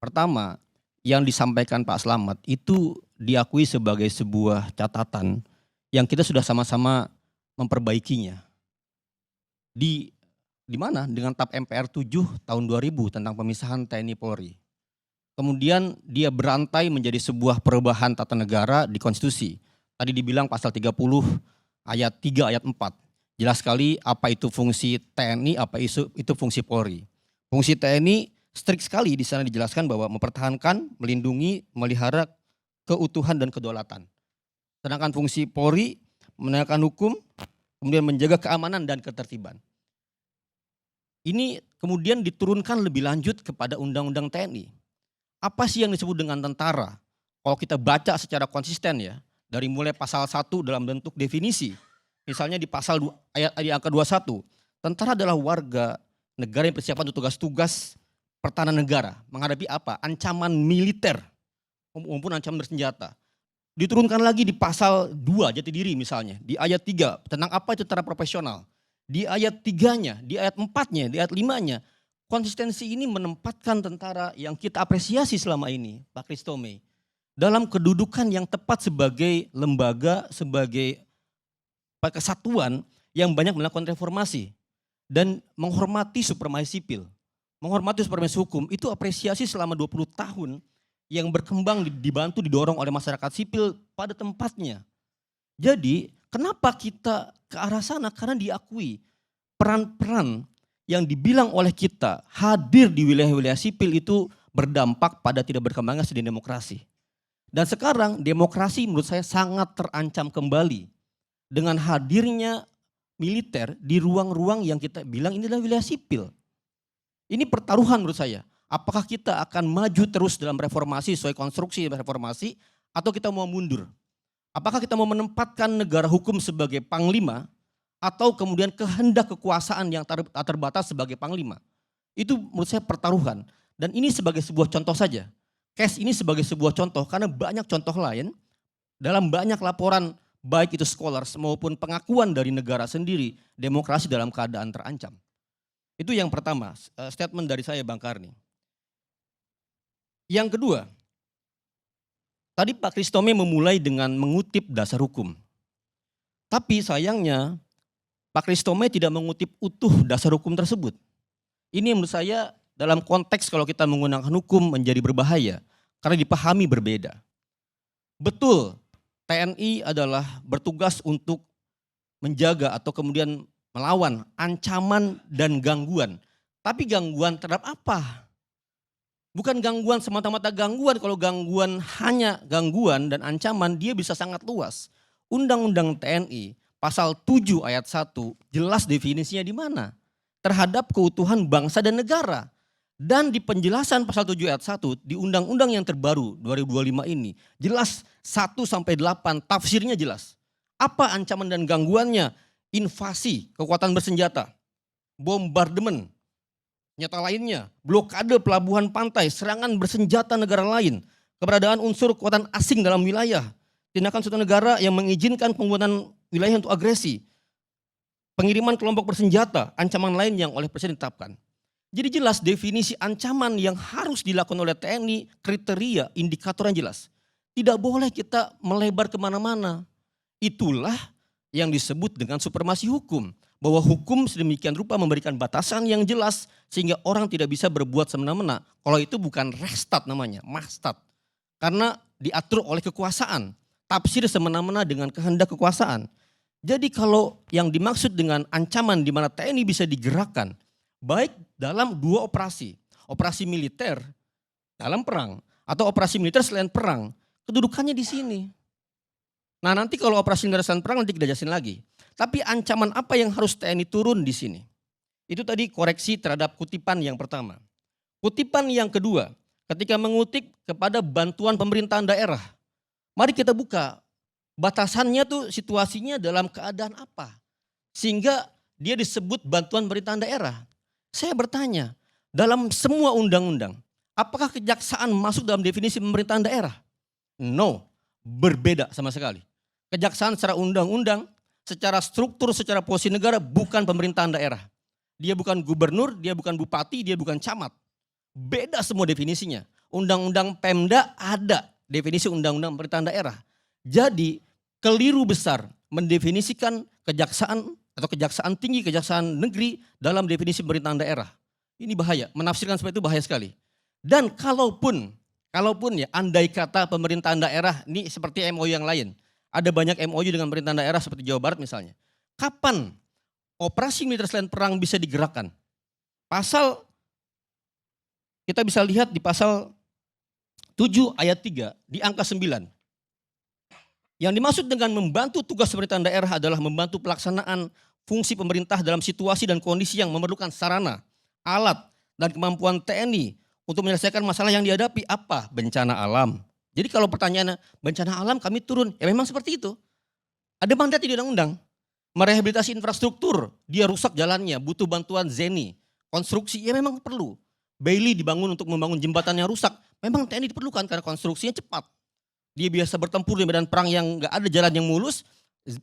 Pertama, yang disampaikan Pak Slamet itu diakui sebagai sebuah catatan yang kita sudah sama-sama memperbaikinya. Di di mana? Dengan TAP MPR 7 tahun 2000 tentang pemisahan TNI Polri. Kemudian dia berantai menjadi sebuah perubahan tata negara di konstitusi. Tadi dibilang pasal 30 ayat 3 ayat 4. Jelas sekali apa itu fungsi TNI, apa itu fungsi Polri. Fungsi TNI strict sekali di sana dijelaskan bahwa mempertahankan, melindungi, melihara keutuhan dan kedaulatan. Sedangkan fungsi Polri menegakkan hukum, kemudian menjaga keamanan dan ketertiban. Ini kemudian diturunkan lebih lanjut kepada Undang-Undang TNI. Apa sih yang disebut dengan tentara? Kalau kita baca secara konsisten ya, dari mulai pasal 1 dalam bentuk definisi. Misalnya di pasal ayat angka 21, tentara adalah warga negara yang persiapan untuk tugas-tugas pertahanan negara. Menghadapi apa? Ancaman militer maupun ancaman bersenjata. Diturunkan lagi di pasal 2 jati diri misalnya, di ayat 3 tentang apa itu tentara profesional. Di ayat 3-nya, di ayat 4-nya, di ayat 5-nya, konsistensi ini menempatkan tentara yang kita apresiasi selama ini, Pak Kristome, dalam kedudukan yang tepat sebagai lembaga, sebagai kesatuan yang banyak melakukan reformasi dan menghormati supremasi sipil, menghormati supremasi hukum. Itu apresiasi selama 20 tahun yang berkembang, dibantu, didorong oleh masyarakat sipil pada tempatnya. Jadi kenapa kita ke arah sana? Karena diakui peran-peran yang dibilang oleh kita hadir di wilayah-wilayah sipil itu berdampak pada tidak berkembangnya sistem demokrasi. Dan sekarang demokrasi menurut saya sangat terancam kembali dengan hadirnya militer di ruang-ruang yang kita bilang ini adalah wilayah sipil. Ini pertaruhan menurut saya. Apakah kita akan maju terus dalam reformasi sesuai konstruksi reformasi atau kita mau mundur? Apakah kita mau menempatkan negara hukum sebagai panglima atau kemudian kehendak kekuasaan yang terbatas sebagai panglima? Itu menurut saya pertaruhan. Dan ini sebagai sebuah contoh saja. Case ini sebagai sebuah contoh karena banyak contoh lain dalam banyak laporan baik itu scholars maupun pengakuan dari negara sendiri demokrasi dalam keadaan terancam. Itu yang pertama, statement dari saya Bang Karni. Yang kedua, tadi Pak Kristome memulai dengan mengutip dasar hukum. Tapi sayangnya Pak Kristome tidak mengutip utuh dasar hukum tersebut. Ini menurut saya dalam konteks kalau kita menggunakan hukum menjadi berbahaya karena dipahami berbeda. Betul, TNI adalah bertugas untuk menjaga atau kemudian melawan ancaman dan gangguan. Tapi gangguan terhadap apa? Bukan gangguan semata-mata gangguan, kalau gangguan hanya gangguan dan ancaman dia bisa sangat luas. Undang-Undang TNI pasal 7 ayat 1 jelas definisinya di mana? Terhadap keutuhan bangsa dan negara. Dan di penjelasan pasal 7 ayat 1 di undang-undang yang terbaru 2025 ini jelas 1 sampai 8 tafsirnya jelas. Apa ancaman dan gangguannya? Invasi, kekuatan bersenjata, bombardemen, nyata lainnya, blokade pelabuhan pantai, serangan bersenjata negara lain, keberadaan unsur kekuatan asing dalam wilayah, tindakan suatu negara yang mengizinkan penggunaan wilayah untuk agresi, pengiriman kelompok bersenjata, ancaman lain yang oleh Presiden ditetapkan. Jadi jelas definisi ancaman yang harus dilakukan oleh TNI, kriteria, indikator yang jelas. Tidak boleh kita melebar kemana-mana. Itulah yang disebut dengan supremasi hukum. Bahwa hukum sedemikian rupa memberikan batasan yang jelas sehingga orang tidak bisa berbuat semena-mena. Kalau itu bukan restat namanya, mastat. Karena diatur oleh kekuasaan. Tafsir semena-mena dengan kehendak kekuasaan. Jadi kalau yang dimaksud dengan ancaman di mana TNI bisa digerakkan, baik dalam dua operasi, operasi militer dalam perang atau operasi militer selain perang, kedudukannya di sini. Nah nanti kalau operasi militer selain perang nanti kita jelasin lagi. Tapi ancaman apa yang harus TNI turun di sini? Itu tadi koreksi terhadap kutipan yang pertama. Kutipan yang kedua, ketika mengutip kepada bantuan pemerintahan daerah. Mari kita buka batasannya tuh situasinya dalam keadaan apa. Sehingga dia disebut bantuan pemerintahan daerah. Saya bertanya, dalam semua undang-undang, apakah kejaksaan masuk dalam definisi pemerintahan daerah? No, berbeda sama sekali. Kejaksaan secara undang-undang, secara struktur, secara posisi negara bukan pemerintahan daerah. Dia bukan gubernur, dia bukan bupati, dia bukan camat. Beda semua definisinya. Undang-undang Pemda ada definisi undang-undang pemerintahan daerah. Jadi keliru besar mendefinisikan kejaksaan atau kejaksaan tinggi, kejaksaan negeri dalam definisi pemerintahan daerah. Ini bahaya, menafsirkan seperti itu bahaya sekali. Dan kalaupun ya andai kata pemerintahan daerah ini seperti MOU yang lain. Ada banyak MOU dengan pemerintahan daerah seperti Jawa Barat misalnya. Kapan operasi militer selain perang bisa digerakkan? Kita bisa lihat di pasal 7 ayat 3 di angka 9. Yang dimaksud dengan membantu tugas pemerintahan daerah adalah membantu pelaksanaan fungsi pemerintah dalam situasi dan kondisi yang memerlukan sarana, alat, dan kemampuan TNI untuk menyelesaikan masalah yang dihadapi. Apa? Bencana alam. Jadi kalau pertanyaannya bencana alam kami turun, ya memang seperti itu. Ada mandat di undang-undang. Merehabilitasi infrastruktur, dia rusak jalannya, butuh bantuan ZENI. Konstruksi, ya memang perlu. Bailey dibangun untuk membangun jembatan yang rusak. Memang TNI diperlukan karena konstruksinya cepat. Dia biasa bertempur di medan perang yang gak ada jalan yang mulus,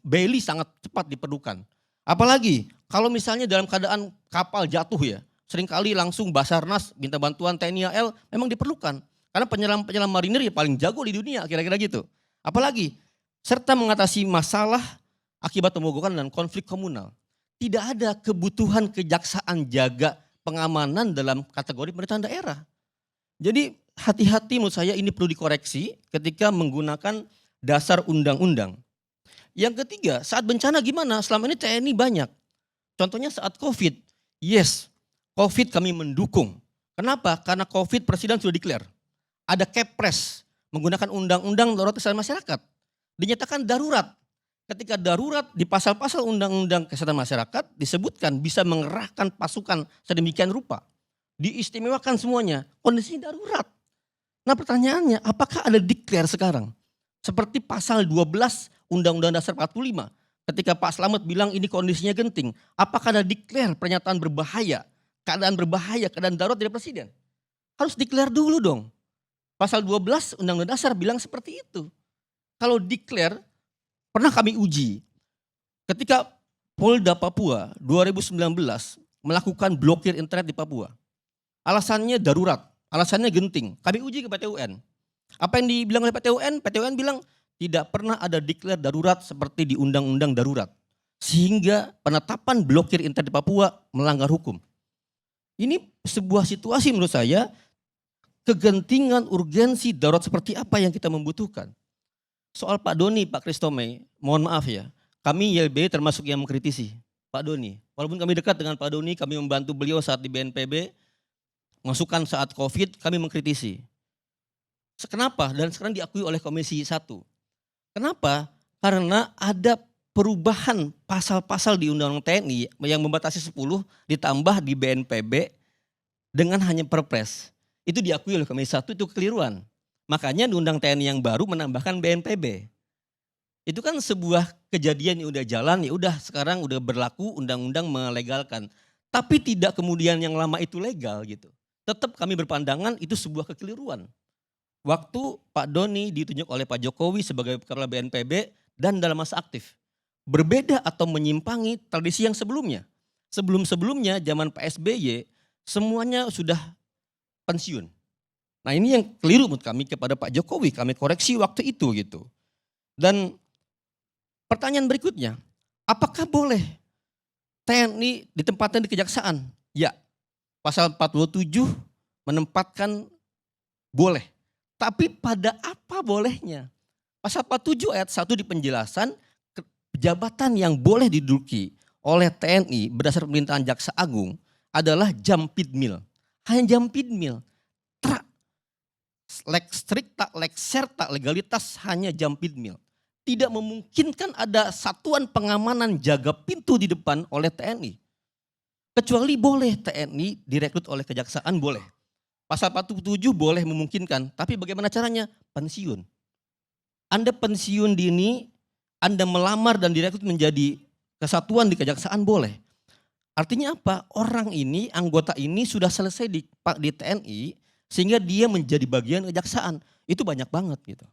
Bailey sangat cepat diperlukan. Apalagi kalau misalnya dalam keadaan kapal jatuh ya, seringkali langsung Basarnas minta bantuan TNI AL memang diperlukan. Karena penyelam marinir ya paling jago di dunia kira-kira gitu. Apalagi serta mengatasi masalah akibat pemogokan dan konflik komunal. Tidak ada kebutuhan kejaksaan jaga pengamanan dalam kategori pemerintahan daerah. Jadi hati-hati menurut saya ini perlu dikoreksi ketika menggunakan dasar undang-undang. Yang ketiga, saat bencana gimana? Selama ini TNI banyak. Contohnya saat COVID. Yes, COVID kami mendukung. Kenapa? Karena COVID Presiden sudah declare. Ada Kepres menggunakan undang-undang darurat kesehatan masyarakat. Dinyatakan darurat. Ketika darurat di pasal-pasal undang-undang kesehatan masyarakat disebutkan bisa mengerahkan pasukan sedemikian rupa. Diistimewakan semuanya, kondisinya darurat. Nah pertanyaannya, apakah ada declare sekarang? Seperti pasal 12 Undang-Undang Dasar 45. Ketika Pak Slamet bilang ini kondisinya genting. Apakah ada declare pernyataan berbahaya, keadaan darurat dari Presiden? Harus declare dulu dong. Pasal 12 Undang-Undang Dasar bilang seperti itu. Kalau declare, pernah kami uji. Ketika Polda Papua 2019 melakukan blokir internet di Papua. Alasannya darurat, alasannya genting. Kami uji ke PT UN. Apa yang dibilang oleh PT UN? PT UN bilang tidak pernah ada declare darurat seperti di undang-undang darurat. Sehingga penetapan blokir internet di Papua melanggar hukum. Ini sebuah situasi menurut saya, kegentingan urgensi darurat seperti apa yang kita membutuhkan. Soal Pak Doni, Pak Christomey, mohon maaf ya, kami YLBI termasuk yang mengkritisi Pak Doni. Walaupun kami dekat dengan Pak Doni, kami membantu beliau saat di BNPB, masukan saat COVID, kami mengkritisi. Kenapa? Dan sekarang diakui oleh Komisi 1. Kenapa? Karena ada perubahan pasal-pasal di Undang-Undang TNI yang membatasi 10 ditambah di BNPB dengan hanya perpres. Itu diakui oleh Komisi 1, itu kekeliruan. Makanya di Undang TNI yang baru menambahkan BNPB. Itu kan sebuah kejadian yang udah jalan, ya udah sekarang udah berlaku, undang-undang melegalkan. Tapi tidak kemudian yang lama itu legal gitu. Tetap kami berpandangan itu sebuah kekeliruan. Waktu Pak Doni ditunjuk oleh Pak Jokowi sebagai kepala BNPB dan dalam masa aktif. Berbeda atau menyimpangi tradisi yang sebelumnya. Sebelum-sebelumnya zaman Pak SBY semuanya sudah pensiun. Nah ini yang keliru menurut kami kepada Pak Jokowi, kami koreksi waktu itu gitu. Dan pertanyaan berikutnya, apakah boleh TNI ditempatkan di kejaksaan? Ya, pasal 47 menempatkan boleh. Tapi pada apa bolehnya? Pasal 47 ayat 1 di penjelasan, jabatan yang boleh diduduki oleh TNI berdasar pemerintahan Jaksa Agung adalah Jampidmil. Hanya Jampidmil. Lex strict, lex serta, legalitas hanya Jampidmil. Tidak memungkinkan ada satuan pengamanan jaga pintu di depan oleh TNI. Kecuali boleh TNI direkrut oleh kejaksaan boleh. Pasal 47 boleh memungkinkan, tapi bagaimana caranya? Pensiun. Anda pensiun dini, Anda melamar dan direkrut menjadi kesatuan di kejaksaan boleh. Artinya apa? Orang ini, anggota ini sudah selesai di TNI, sehingga dia menjadi bagian kejaksaan. Itu banyak banget gitu.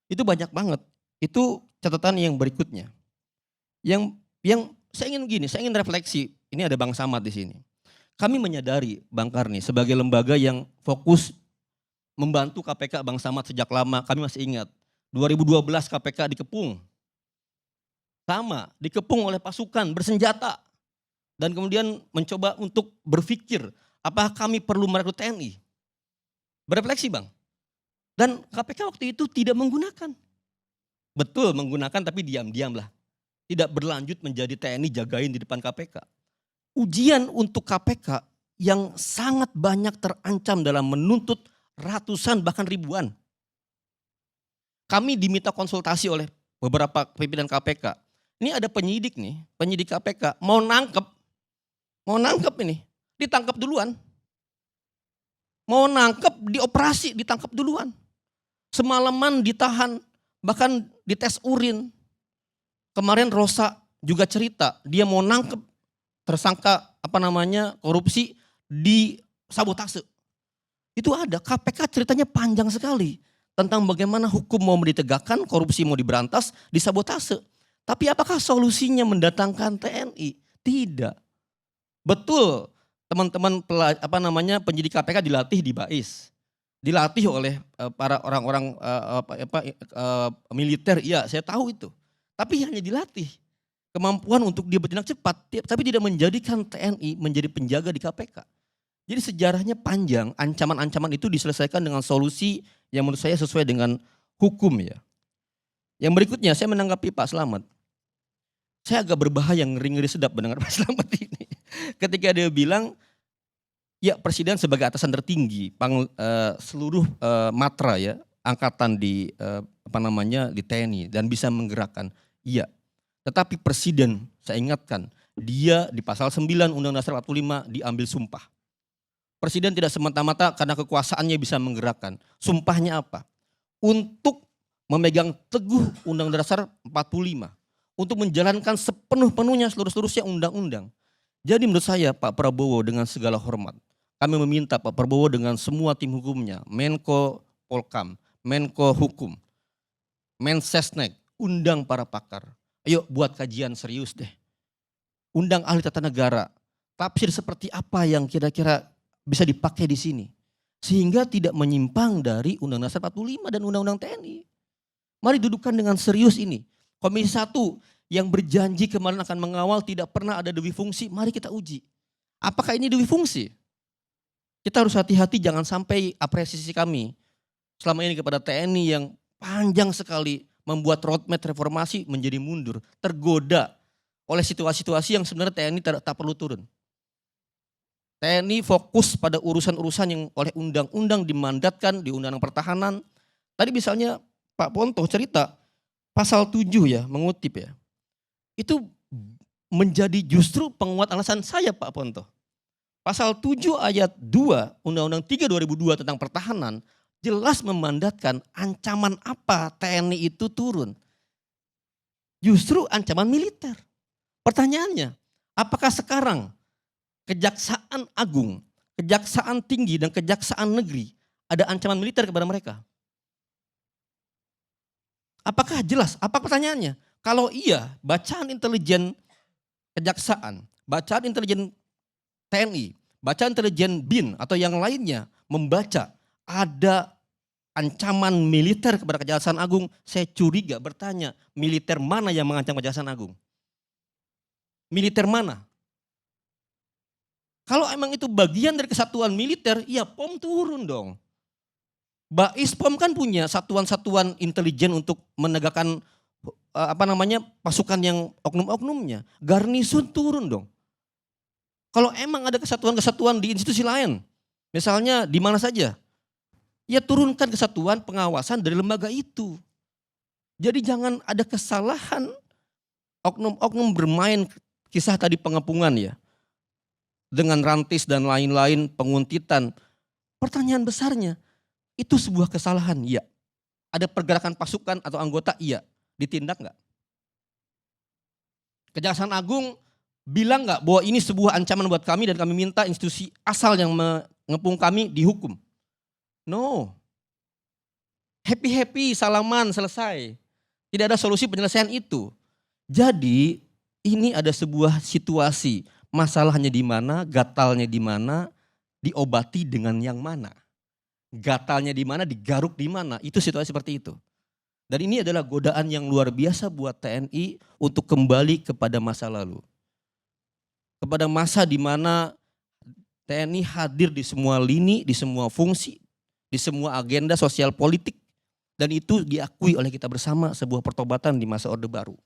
Itu banyak banget. Itu catatan yang berikutnya. Yang saya ingin refleksi. Ini ada Bang Samad di sini. Kami menyadari Bang Karni sebagai lembaga yang fokus membantu KPK Bang Samad sejak lama, kami masih ingat. 2012 KPK dikepung. Sama, dikepung oleh pasukan bersenjata. Dan kemudian mencoba untuk berpikir, apakah kami perlu merekrut TNI? Berefleksi Bang. Dan KPK waktu itu tidak menggunakan. Betul menggunakan tapi diam-diam lah. Tidak berlanjut menjadi TNI jagain di depan KPK. Ujian untuk KPK yang sangat banyak terancam dalam menuntut ratusan bahkan ribuan. Kami diminta konsultasi oleh beberapa pimpinan KPK. Ini ada penyidik nih, penyidik KPK mau nangkep ini, ditangkap duluan. Mau nangkep, dioperasi, ditangkap duluan. Semalaman ditahan, bahkan dites urin. Kemarin Rosa juga cerita, dia mau nangkep tersangka korupsi di sabotase. Itu ada, KPK ceritanya panjang sekali tentang bagaimana hukum mau ditegakkan, korupsi mau diberantas, disabotase. Tapi apakah solusinya mendatangkan TNI? Tidak. Betul, teman-teman penyidik KPK dilatih di BAIS. Dilatih oleh para orang-orang militer, iya saya tahu itu. Tapi hanya dilatih. Kemampuan untuk dia bertindak cepat, tapi tidak menjadikan TNI menjadi penjaga di KPK. Jadi sejarahnya panjang, ancaman-ancaman itu diselesaikan dengan solusi yang menurut saya sesuai dengan hukum ya. Yang berikutnya saya menanggapi Pak Slamet. Saya agak berbahaya, ngeri-ngeri sedap mendengar Pak Slamet ini. Ketika dia bilang, ya presiden sebagai atasan tertinggi, seluruh matra ya, angkatan di di TNI dan bisa menggerakkan. Iya, tetapi presiden saya ingatkan, dia di pasal 9 Undang-Undang Dasar 45 diambil sumpah. Presiden tidak semata-mata karena kekuasaannya bisa menggerakkan. Sumpahnya apa? Untuk memegang teguh Undang-Undang Dasar 45. Untuk menjalankan sepenuh-penuhnya seluruh-seluruhnya undang-undang. Jadi menurut saya Pak Prabowo dengan segala hormat, kami meminta Pak Prabowo dengan semua tim hukumnya, Menko Polkam, Menko Hukum, Mensesnek, undang para pakar. Ayo buat kajian serius deh. Undang ahli tata negara. Tafsir seperti apa yang kira-kira bisa dipakai di sini. Sehingga tidak menyimpang dari Undang-Undang Dasar 45 dan Undang-Undang TNI. Mari dudukkan dengan serius ini. Komisi 1 yang berjanji kemarin akan mengawal tidak pernah ada dewi fungsi, mari kita uji. Apakah ini dewi fungsi? Kita harus hati-hati jangan sampai apresiasi kami selama ini kepada TNI yang panjang sekali membuat roadmap reformasi menjadi mundur, tergoda oleh situasi-situasi yang sebenarnya TNI tak perlu turun. TNI fokus pada urusan-urusan yang oleh undang-undang dimandatkan di Undang-Undang Pertahanan. Tadi misalnya Pak Ponto cerita pasal 7 ya, mengutip ya. Itu menjadi justru penguat alasan saya Pak Ponto. Pasal 7 ayat 2 Undang-Undang 3 2002 tentang pertahanan jelas memandatkan ancaman apa TNI itu turun. Justru ancaman militer. Pertanyaannya, apakah sekarang Kejaksaan Agung, Kejaksaan Tinggi dan Kejaksaan Negeri ada ancaman militer kepada mereka? Apakah jelas? Apa pertanyaannya? Kalau iya, bacaan intelijen kejaksaan, bacaan intelijen TNI, bacaan intelijen BIN atau yang lainnya membaca ada ancaman militer kepada Kejaksaan Agung, saya curiga bertanya, militer mana yang mengancam Kejaksaan Agung? Militer mana? Kalau emang itu bagian dari kesatuan militer, ya POM turun dong. BAIS POM kan punya satuan-satuan intelijen untuk menegakkan pasukan yang oknum-oknumnya. Garnisun turun dong. Kalau emang ada kesatuan-kesatuan di institusi lain, misalnya di mana saja, ya turunkan kesatuan pengawasan dari lembaga itu. Jadi jangan ada kesalahan oknum-oknum bermain kisah tadi pengepungan ya. Dengan rantis dan lain-lain penguntitan. Pertanyaan besarnya, itu sebuah kesalahan? Iya. Ada pergerakan pasukan atau anggota? Iya. Ditindak enggak? Kejaksaan Agung bilang enggak bahwa ini sebuah ancaman buat kami dan kami minta institusi asal yang mengepung kami dihukum? No. Happy-happy, salaman, selesai. Tidak ada solusi penyelesaian itu. Jadi ini ada sebuah situasi. Masalahnya di mana, gatalnya di mana, diobati dengan yang mana. gatalnya di mana, digaruk di mana, itu situasi seperti itu. Dan ini adalah godaan yang luar biasa buat TNI untuk kembali kepada masa lalu. Kepada masa di mana TNI hadir di semua lini, di semua fungsi, di semua agenda sosial politik. Dan itu diakui oleh kita bersama sebuah pertobatan di masa Orde Baru.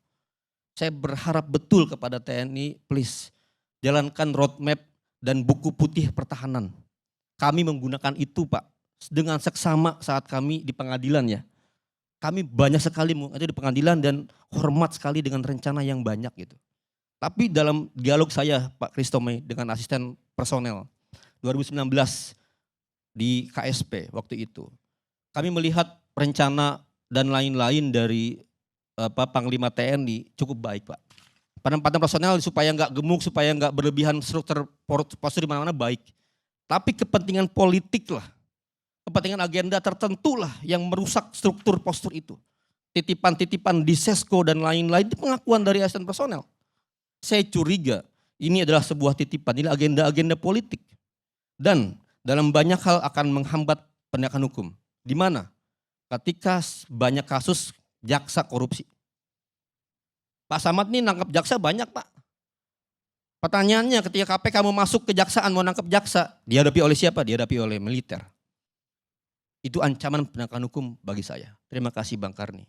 Saya berharap betul kepada TNI, please jalankan roadmap dan buku putih pertahanan. Kami menggunakan itu Pak, dengan seksama saat kami di pengadilan ya. Kami banyak sekali ada di pengadilan dan hormat sekali dengan rencana yang banyak gitu. Tapi dalam dialog saya Pak Christomey dengan asisten personel 2019 di KSP waktu itu. Kami melihat rencana dan lain-lain dari Panglima TNI cukup baik Pak. Penempatan personel supaya nggak gemuk, supaya nggak berlebihan struktur postur di mana-mana baik. Tapi kepentingan politik lah, kepentingan agenda tertentu lah yang merusak struktur postur itu. Titipan-titipan di Sesko dan lain-lain itu pengakuan dari asisten personel. Saya curiga ini adalah sebuah titipan, ini agenda-agenda politik. Dan dalam banyak hal akan menghambat penegakan hukum. Di mana? Ketika banyak kasus jaksa korupsi. Pak Samad nih nangkap jaksa banyak Pak. Pertanyaannya ketika KPK mau masuk ke jaksaan, mau nangkap jaksa, dihadapi oleh siapa? Dihadapi oleh militer. Itu ancaman penegakan hukum bagi saya. Terima kasih Bang Karni.